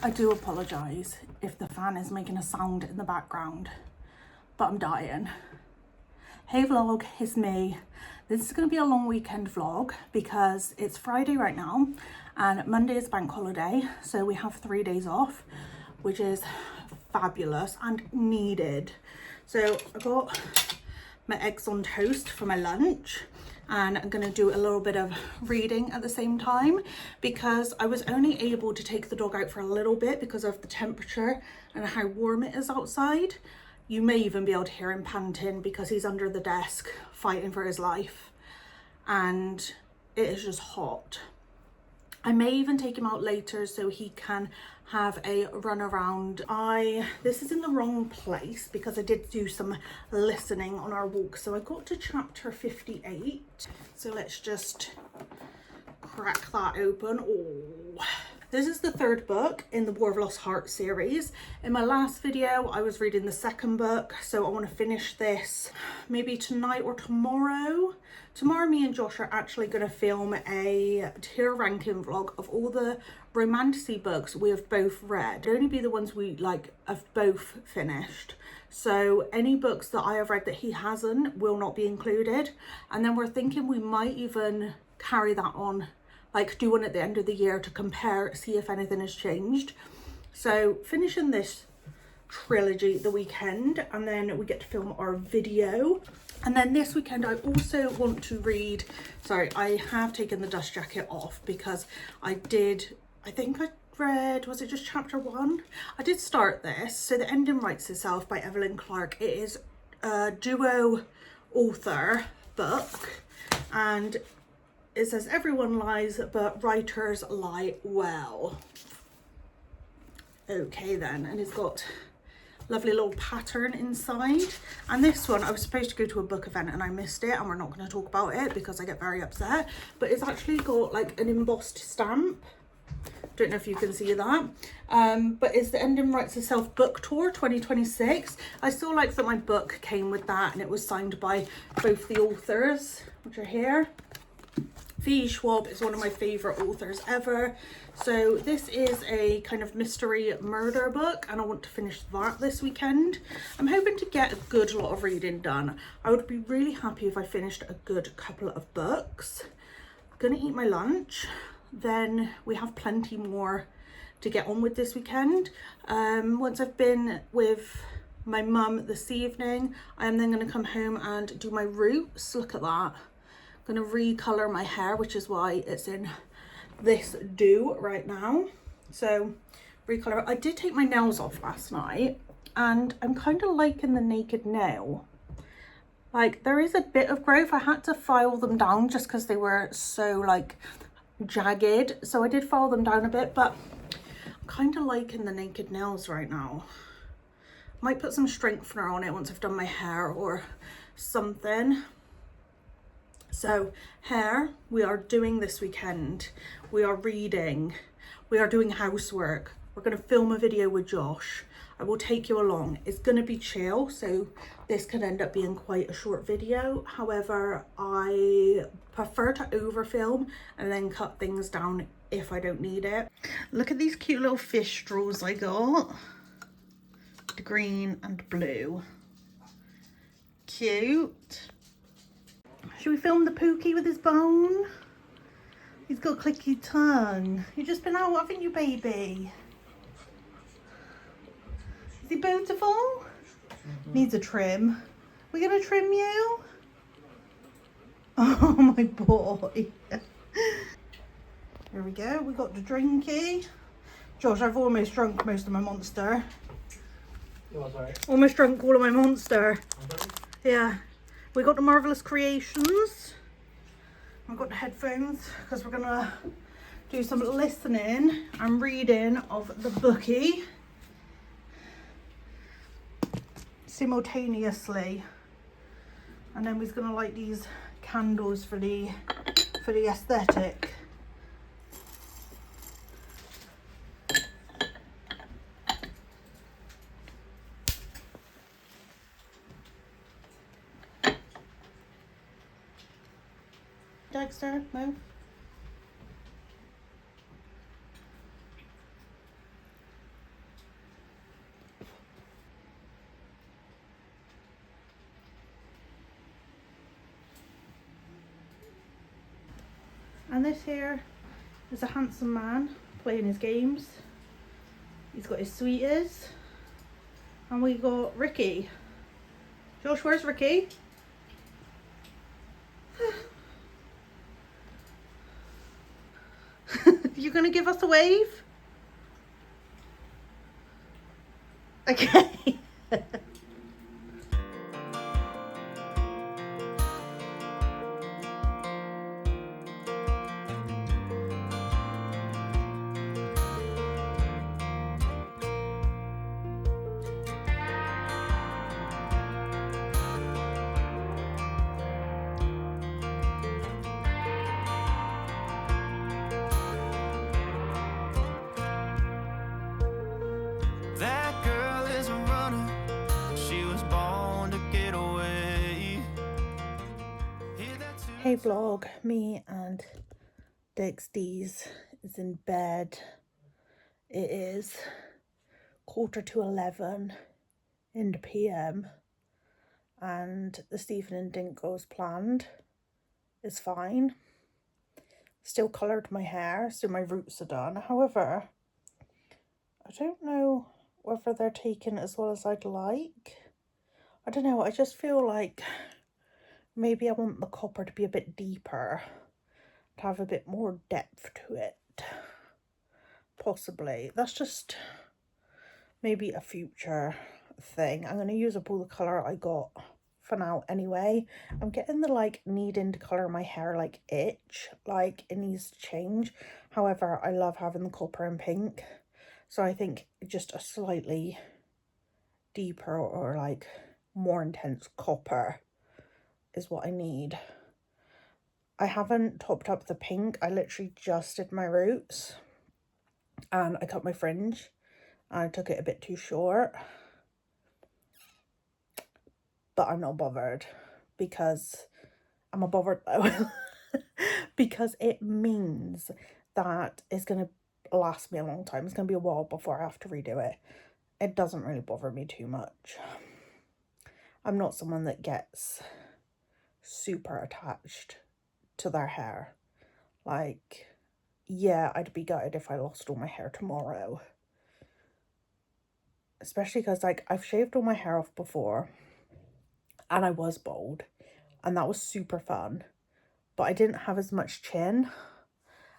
I do apologise if the fan is making a sound in the background, but I'm dying. Hey vlog, it's me. This is going to be a long weekend vlog because it's Friday right now and Monday is bank holiday, so we have 3 days off, which is fabulous and needed. So I got my eggs on toast for my lunch and I'm going to do a little bit of reading at the same time because I was only able to take the dog out for a little bit because of the temperature and how warm it is outside. You may even be able to hear him panting because he's under the desk fighting for his life and it is just hot. I may even take him out later so he can have a run around. This is in the wrong place because I did do some listening on our walk. So I got to chapter 58. So let's just crack that open. Oh. This is the third book in the War of Lost Heart series. In my last video, I was reading the second book, so I want to finish this maybe tonight or tomorrow. Tomorrow, me and Josh are actually going to film a tier ranking vlog of all the romantasy books we have both read. It'll only be the ones we have both finished. So any books that I have read that he hasn't will not be included. And then we're thinking we might even carry that on, do one at the end of the year to compare, see if anything has changed. So finishing this trilogy the weekend and then we get to film our video. And then this weekend I also want to read, sorry, I have taken the dust jacket off because I think I read, was it just chapter 1? I did start this. So The Ending Writes Itself by Evelyn Clark. It is a duo author book and it says everyone lies, but writers lie well. Okay then, and it's got lovely little pattern inside. And this one, I was supposed to go to a book event and I missed it, and we're not going to talk about it because I get very upset. But it's actually got an embossed stamp. Don't know if you can see that. But it's The Ending Writes Itself Book Tour 2026. I still like that my book came with that and it was signed by both the authors, which are here. V. Schwab is one of my favourite authors ever. So this is a kind of mystery murder book and I want to finish that this weekend. I'm hoping to get a good lot of reading done. I would be really happy if I finished a good couple of books. I'm gonna eat my lunch. Then we have plenty more to get on with this weekend. Once I've been with my mum this evening, I am then going to come home and do my roots. Look at that. I'm going to recolor my hair, which is why it's in this do right now. So recolor. I did take my nails off last night and I'm kind of liking the naked nail. There is a bit of growth. I had to file them down just because they were so jagged, so I did file them down a bit, but I'm kind of liking the naked nails right now. Might put some strengthener on it once I've done my hair or something. So hair, we are doing this weekend. We are reading, we are doing housework. We're going to film a video with Josh. I will take you along. It's going to be chill, so this could end up being quite a short video. However, I prefer to overfilm and then cut things down if I don't need it. Look at these cute little fish straws I got. The green and blue. Cute. Should we film the Pookie with his bone? He's got a clicky tongue. You've just been out, haven't you, baby? Is he beautiful? Mm-hmm. Needs a trim. We're gonna trim you? Oh my boy. Here we go, we got the drinky. Josh, I've almost drunk most of my Monster. You what, sorry? Almost drunk all of my Monster. Yeah. We got the Marvelous Creations. I've got the headphones because we're gonna do some listening and reading of the bookie simultaneously, and then we're gonna light these candles for the aesthetic. Dexter, move. And this here is a handsome man playing his games. He's got his sweeties. And we got Ricky. Josh, where's Ricky? You gonna give us a wave? Okay. That girl is a runner. She was born to get away. Hey vlog, me and Dixties is in bed. It is 11:15 in the PM and this evening didn't go as planned. It's fine. Still coloured my hair, so my roots are done. However, I don't know whether they're taken as well as I'd like. I don't know, I just feel like maybe I want the copper to be a bit deeper, to have a bit more depth to it. Possibly. That's just maybe a future thing. I'm going to use up all the colour I got for now anyway. I'm getting the like needing to colour my hair like itch, like it needs to change. However, I love having the copper and pink. So I think just a slightly deeper or like more intense copper is what I need. I haven't topped up the pink. I literally just did my roots and I cut my fringe and I took it a bit too short. But I'm not bothered because I'm not bothered though. Because it means that it's going to last me a long time. It's going to be a while before I have to redo it. It doesn't really bother me too much. I'm not someone that gets super attached to their hair. Like, yeah, I'd be gutted if I lost all my hair tomorrow. Especially because, like, I've shaved all my hair off before and I was bald and that was super fun. But I didn't have as much chin.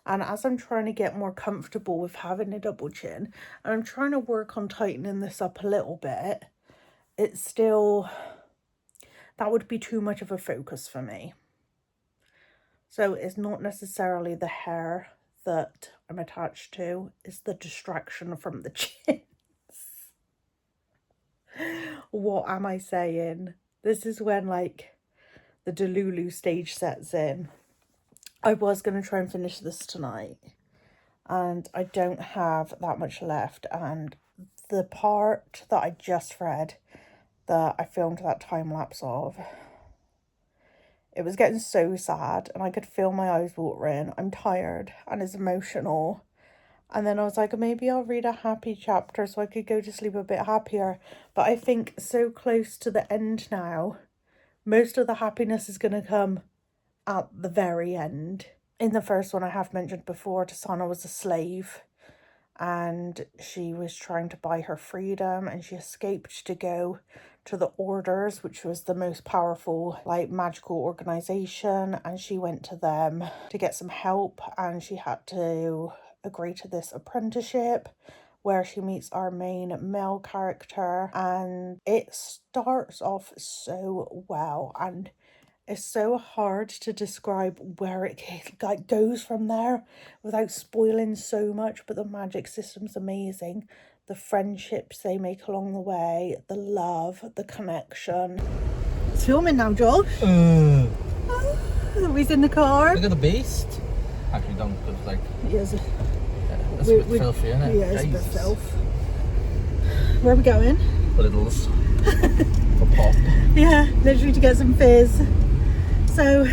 And as I'm trying to get more comfortable with having a double chin, and I'm trying to work on tightening this up a little bit, it's still, that would be too much of a focus for me. So it's not necessarily the hair that I'm attached to, it's the distraction from the chins. What am I saying? This is when like the Delulu stage sets in. I was going to try and finish this tonight and I don't have that much left, and the part that I just read that I filmed that time lapse of, it was getting so sad and I could feel my eyes watering. I'm tired and it's emotional. And then I was like, maybe I'll read a happy chapter so I could go to sleep a bit happier. But I think so close to the end now, most of the happiness is going to come at the very end. In the first one I have mentioned before, Tasana was a slave and she was trying to buy her freedom and she escaped to go to the Orders, which was the most powerful like magical organization, and she went to them to get some help and she had to agree to this apprenticeship where she meets our main male character, and it starts off so well and it's so hard to describe where it like goes from there without spoiling so much, but the magic system's amazing. The friendships they make along the way, the love, the connection. It's filming now, Josh. He's in the car. Look at the beast. Actually, don't, because like, He is. that's a bit filthy, isn't it? Yeah, it's a bit filth. Where are we going? Littles. For pop. Yeah, literally to get some fizz. So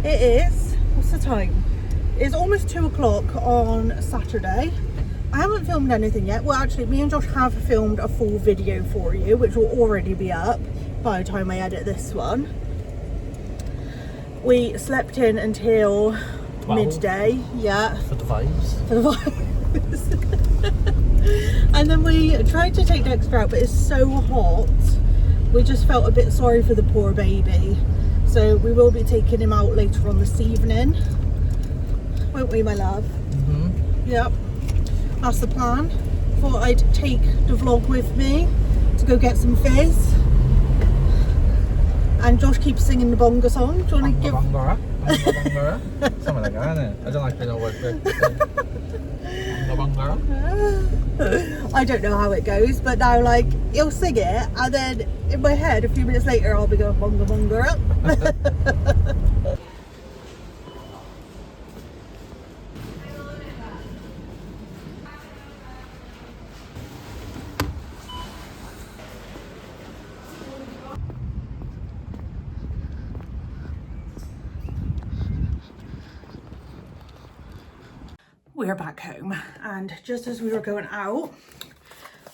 it is, what's the time? It's almost 2 o'clock on Saturday. I haven't filmed anything yet. Well, actually, me and Josh have filmed a full video for you, which will already be up by the time I edit this one. We slept in until midday. Yeah. For the vibes. For the vibes. And then we tried to take Dexter out, but it's so hot. We just felt a bit sorry for the poor baby. So we will be taking him out later on this evening. Won't we, my love? Yep. That's the plan. Thought I'd take the vlog with me to go get some fizz. And Josh keeps singing the bonga song. Do you want to give... Bonga, bonga, something like that, isn't it? I don't actually know what bonga. I don't know how it goes, but now like he'll sing it, and then in my head a few minutes later I'll be going bonga bonga. We're back home, and just as we were going out,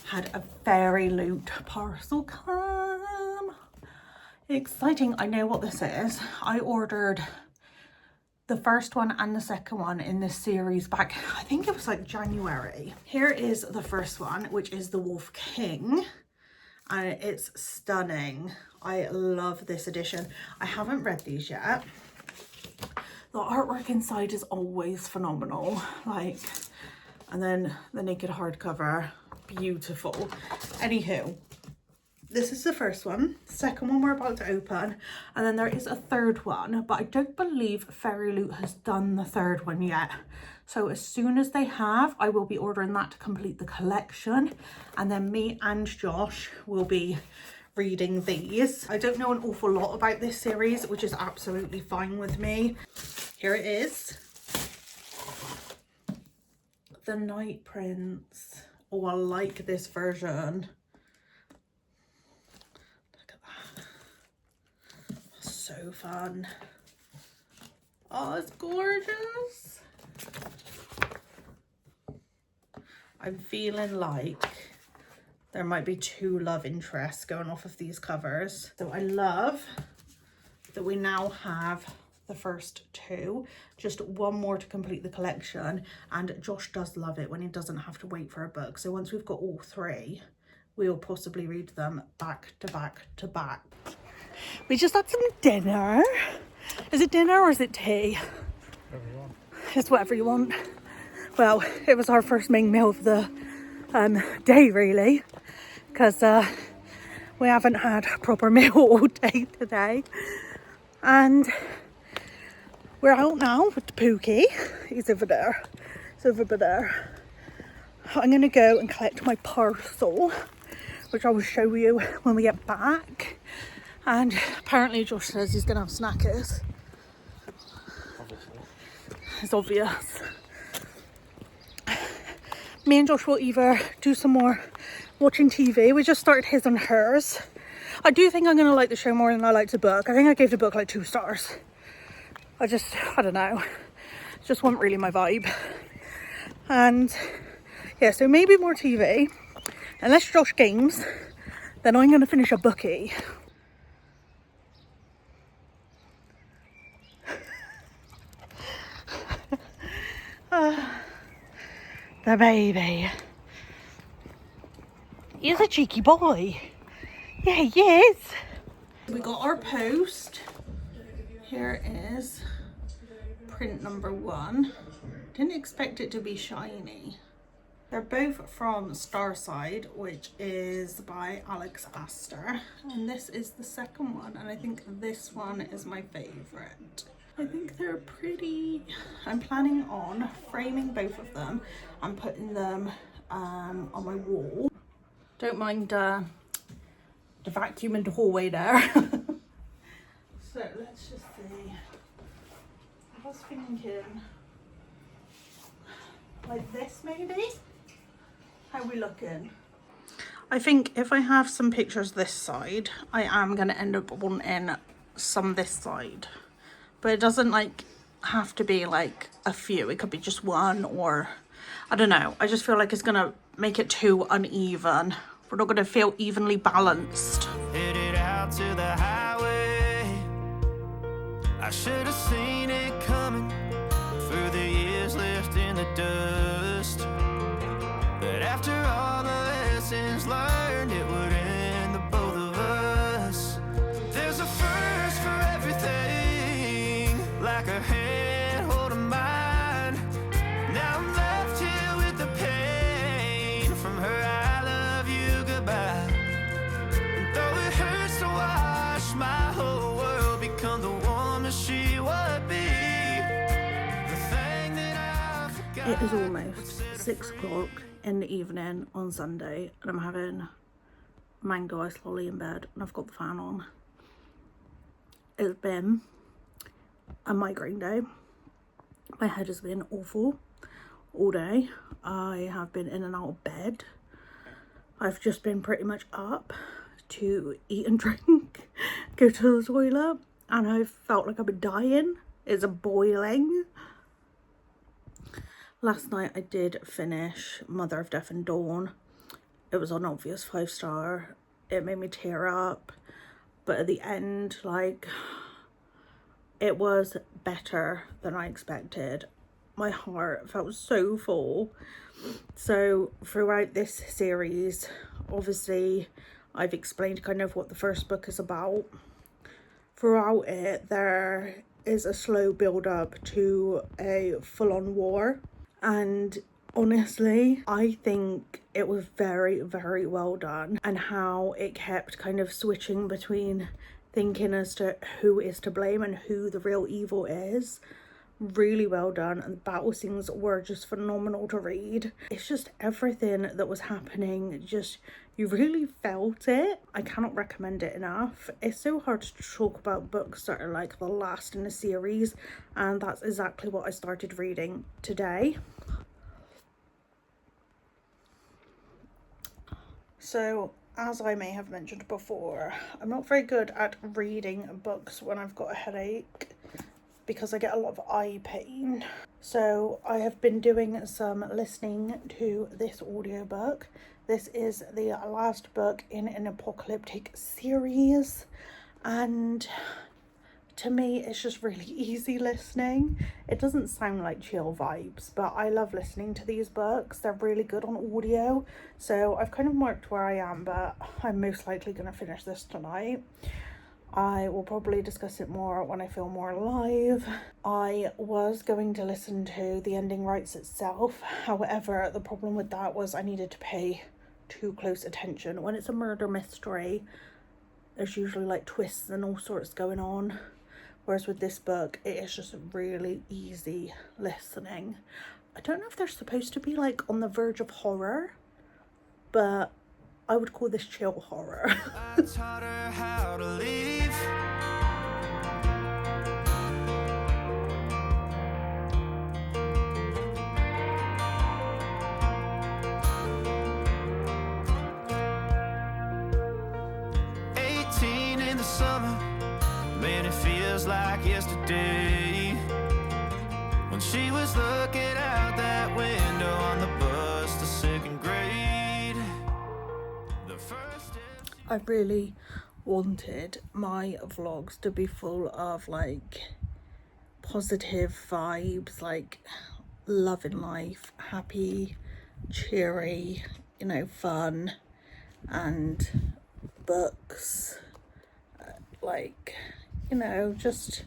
had a fairyloot parcel come. Exciting. I know what this is. I ordered the first one and the second one in this series back, I think it was like January. Here is the first one, which is the Wolf King, and it's stunning. I love this edition. I haven't read these yet. The artwork inside is always phenomenal, like, and then the naked hardcover, beautiful. Anywho, this is the first one. Second one we're about to open, and then there is a third one, but I don't believe Fairyloot has done the third one yet. So as soon as they have, I will be ordering that to complete the collection, and then me and Josh will be reading these. I don't know an awful lot about this series, which is absolutely fine with me. Here it is. The Night Prince. Oh, I like this version. Look at that. So fun. Oh, it's gorgeous. I'm feeling like there might be 2 love interests going off of these covers. So I love that we now have the first 2, just one more to complete the collection, and Josh does love it when he doesn't have to wait for a book. So once we've got all 3, we'll possibly read them back to back to back. We just had some dinner. Is it dinner or is it tea? Whatever you want. It's whatever you want. Well, it was our first main meal of the day, really, because we haven't had a proper meal all day today. And we're out now with the Pookie. He's over there. He's over there. I'm going to go and collect my parcel, which I will show you when we get back. And apparently Josh says he's going to have snackers. Obviously. It's obvious. Me and Josh will either do some more watching TV. We just started his and hers. I do think I'm going to like the show more than I liked the book. I think I gave the book like 2 stars. I don't know. It just wasn't really my vibe. And yeah, so maybe more TV. Unless Josh games, then I'm going to finish a bookie. The baby. He's a cheeky boy. Yeah, he is. We got our post. Here is print number 1. Didn't expect it to be shiny. They're both from Starside, which is by Alex Astor. And this is the second one, and I think this one is my favourite. I think they're pretty. I'm planning on framing both of them and putting them on my wall. Don't mind the vacuum in the hallway there. So let's just see. I was thinking like this maybe. How are we looking? I think if I have some pictures this side, I am going to end up wanting some this side. But it doesn't like have to be like a few. It could be just one, or I don't know. I just feel like it's gonna make it too uneven. We're not gonna feel evenly balanced. Headed out to the highway. I should have seen it coming. dust. But after all the lessons learned, it would end the both of us. There's a first for everything, like a hand holding mine. Now I'm left here with the pain from her I love you goodbye. And though it hurts to watch my whole world become the woman she would be, the thing that I forgot. It is almost 6 o'clock in the evening on Sunday, and I'm having mango ice lolly in bed, and I've got the fan on. It's been a migraine day. My head has been awful all day. I have been in and out of bed. I've just been pretty much up to eat and drink, go to the toilet, and I felt like I've been dying. It's boiling. Last night I did finish Mother of Death and Dawn. It was an obvious 5-star. It made me tear up, but at the end, like, it was better than I expected. My heart felt so full. So throughout this series, obviously I've explained kind of what the first book is about. Throughout it, there is a slow build up to a full-on war, and honestly, I think it was very, very well done, and how it kept kind of switching between thinking as to who is to blame and who the real evil is. Really well done, and the battle scenes were just phenomenal to read. It's just everything that was happening, just, you really felt it. I cannot recommend it enough. It's so hard to talk about books that are like the last in a series, and that's exactly what I started reading today. So, as I may have mentioned before, I'm not very good at reading books when I've got a headache, because I get a lot of eye pain. So I have been doing some listening to this audiobook. This is the last book in an apocalyptic series, and to me it's just really easy listening. It doesn't sound like chill vibes, but I love listening to these books. They're really good on audio. So I've kind of marked where I am, but I'm most likely going to finish this tonight. I will probably discuss it more when I feel more alive. I was going to listen to the ending rights itself. However, the problem with that was I needed to pay too close attention. When it's a murder mystery, there's usually like twists and all sorts going on. Whereas with this book, it is just really easy listening. I don't know if they're supposed to be like on the verge of horror, but I would call this chill horror. I taught her how to leave. 18 in the summer, man, it feels like yesterday, when she was looking out that window on the bus to second grade. I really wanted my vlogs to be full of like positive vibes, like loving life, happy, cheery, you know, fun, and books, like, you know, just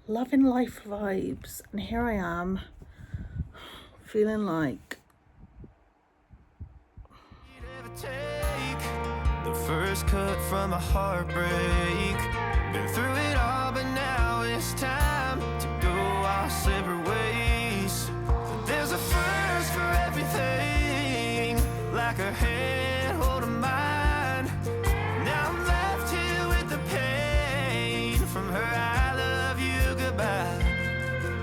loving life vibes. And here I am feeling like the first cut from a heartbreak. Been through it all, but now it's time to go our separate ways. There's a first for everything, like a hand holding mine. Now I'm left here with the pain from her I love you goodbye.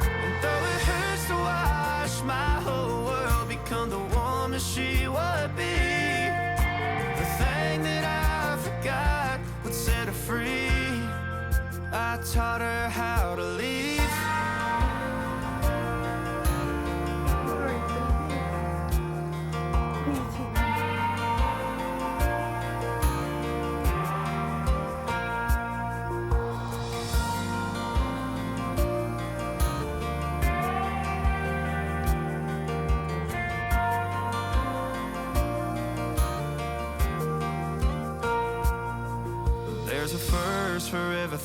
And though it hurts to watch my whole world become the woman she would be, the thing that I forgot would set her free. I taught her how to leave.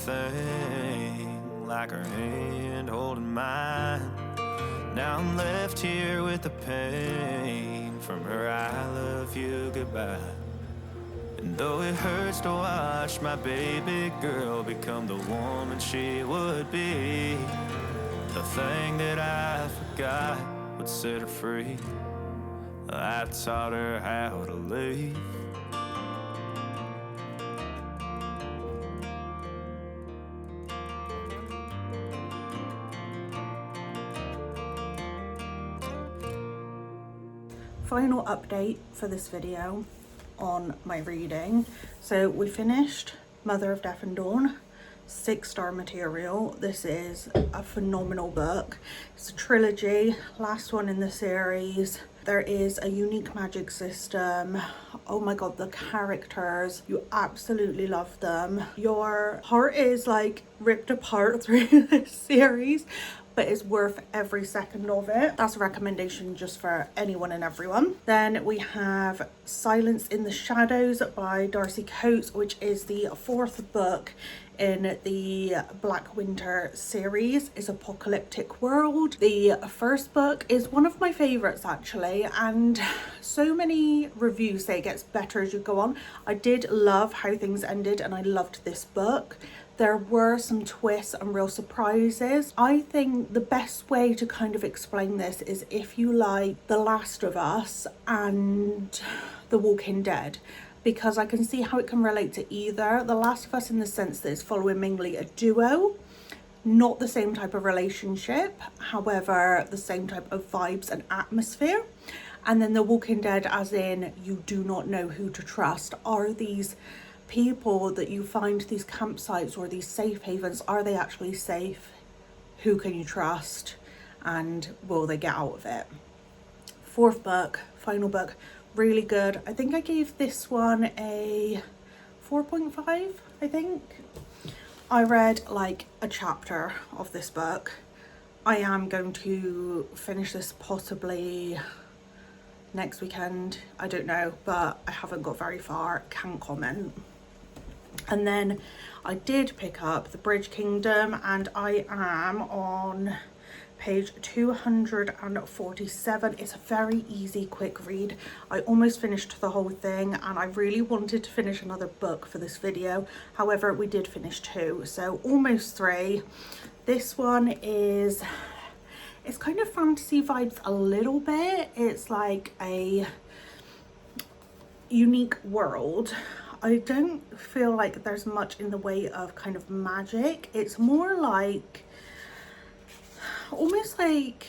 everything, like her hand holding mine. Now I'm left here with the pain from her I love you goodbye. And though it hurts to watch my baby girl become the woman she would be, the thing that I forgot would set her free. I taught her how to leave. Final update for this video on my reading. So we finished Mother of Death and Dawn, 6-star material. This is a phenomenal book. It's a trilogy, last one in the series. There is a unique magic system. Oh my god, the characters, you absolutely love them. Your heart is like ripped apart through this series, but it's worth every second of it. That's a recommendation just for anyone and everyone. Then we have Silence in the Shadows by Darcy Coates, which is the 4th book in the Black Winter series. It's Apocalyptic World. The first book is one of my favorites actually, and so many reviews say it gets better as you go on. I did love how things ended and I loved this book. There were some twists and real surprises. I think the best way to kind of explain this is if you like The Last of Us and The Walking Dead, because I can see how it can relate to either. The Last of Us in the sense that it's following mainly a duo, not the same type of relationship, however, the same type of vibes and atmosphere. And then The Walking Dead as in you do not know who to trust. Are these people that you find these campsites or these safe havens, are they actually safe? Who can you trust? And will they get out of it? 4th book, final book, really good. I think I gave this one a 4.5, I think. I read like a chapter of this book. I am going to finish this possibly next weekend, I don't know, but I haven't got very far, can't comment. And then I did pick up The Bridge Kingdom and I am on page 247. It's a very easy, quick read. I almost finished the whole thing and I really wanted to finish another book for this video. However, we did finish 2, so almost 3. This one is, it's kind of fantasy vibes a little bit. It's like a unique world. I don't feel like there's much in the way of kind of magic. It's more like, almost like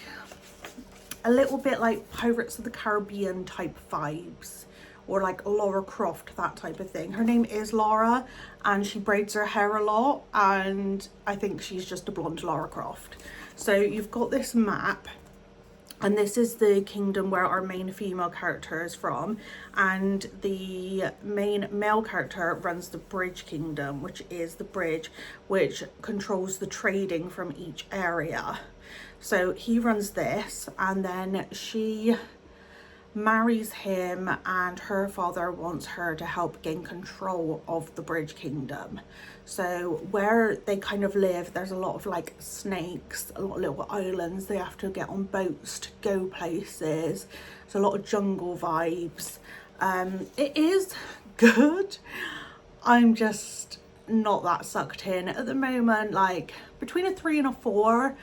a little bit like Pirates of the Caribbean type vibes, or like Lara Croft, that type of thing. Her name is Lara and she braids her hair a lot and I think she's just a blonde Lara Croft. So you've got this map and this is the kingdom where our main female character is from, and the main male character runs the Bridge Kingdom, which is the bridge which controls the trading from each area. So he runs this and then she marries him and her father wants her to help gain control of the Bridge Kingdom. So where they kind of live, there's a lot of like snakes, a lot of little islands. They have to get on boats to go places. There's a lot of jungle vibes. It is good. I'm just not that sucked in at the moment. Like between a 3 and a 4.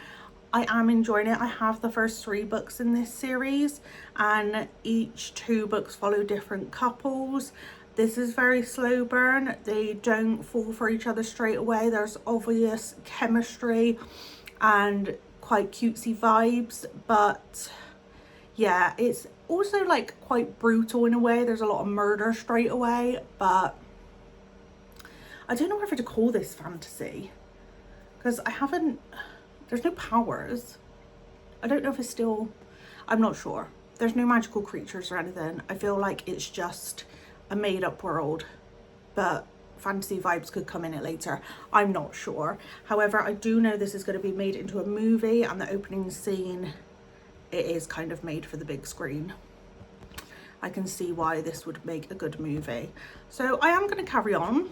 I am enjoying it. I have the first 3 books in this series and each 2 books follow different couples. This is very slow burn. They don't fall for each other straight away. There's obvious chemistry and quite cutesy vibes, but yeah, it's also like quite brutal in a way. There's a lot of murder straight away, but I don't know whether to call this fantasy because there's no powers. I don't know if it's still, I'm not sure. There's no magical creatures or anything. I feel like it's just a made up world, but fantasy vibes could come in it later. I'm not sure. However, I do know this is going to be made into a movie and the opening scene, it is kind of made for the big screen. I can see why this would make a good movie. So I am going to carry on.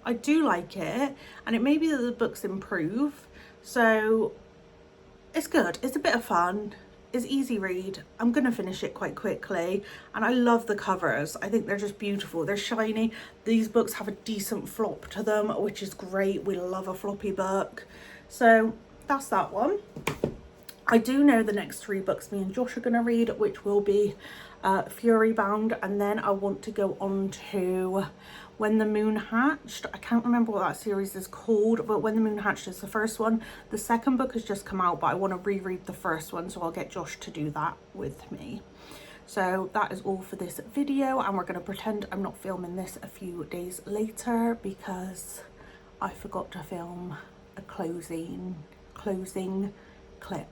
I do like it, and it may be that the books improve, so it's good. It's a bit of fun. It's easy read. I'm gonna finish it quite quickly, and I love the covers. I think they're just beautiful. They're shiny. These books have a decent flop to them, which is great. We love a floppy book. So that's that one. I do know the next 3 books me and Josh are gonna read, which will be Fury Bound, and then I want to go on to When the Moon Hatched. I can't remember what that series is called, but When the Moon Hatched is the first one. The second book has just come out, but I want to reread the first one, so I'll get Josh to do that with me. So that is all for this video, and we're going to pretend I'm not filming this a few days later because I forgot to film a closing clip.